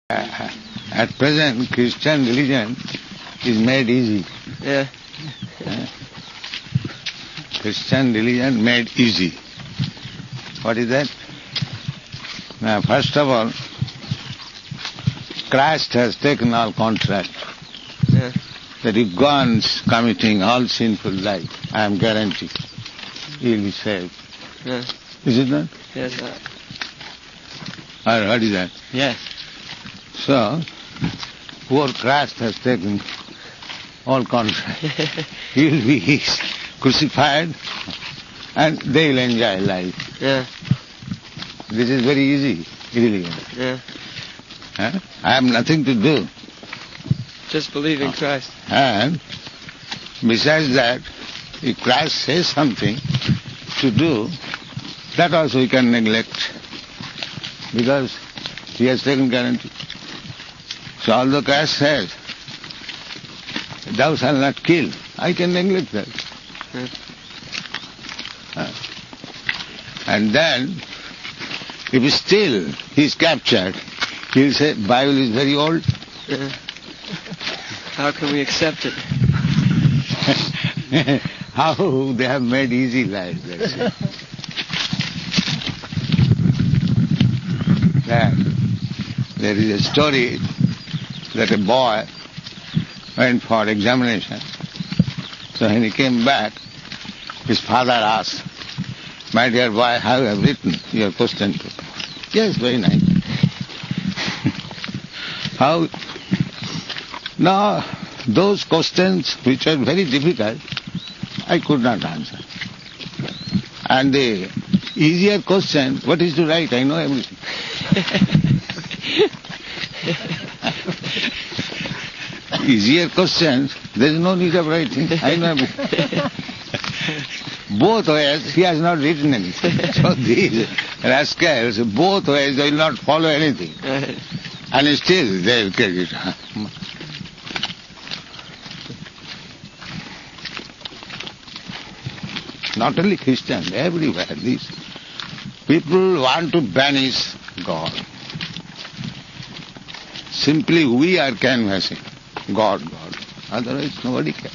At present, Christian religion is made easy. Yeah. Christian religion made easy. What is that? Now, first of all, Christ has taken all contract. Yeah. That if go on committing all sinful life, I am guaranteed he will be saved. Yeah. Is it not? Yes. Or what is that? Yes. So, poor Christ has taken all contract. He will be crucified and they will enjoy life. Yeah. This is very easy, religion. Yeah. I have nothing to do. Just believe in Christ. And besides that, if Christ says something to do, that also we can neglect, because he has taken guarantee. So although Christ says, thou shalt not kill, I can neglect that. And then, if still he is captured, he will say, Bible is very old. Yeah. How can we accept it? How they have made easy life, let's say. There is a story that a boy went for examination. So when he came back, his father asked, my dear boy, how you have written your question paper? Yes, very nice. How? Now, those questions which are very difficult, I could not answer. And the easier question, what is to write? I know everything. Easier questions, there is no need of writing. I know everything. Both ways, he has not written anything. So these rascals, both ways, they will not follow anything. And still they will take it. Not only Christians, everywhere. These people want to banish God. Simply we are canvassing God. Otherwise nobody can.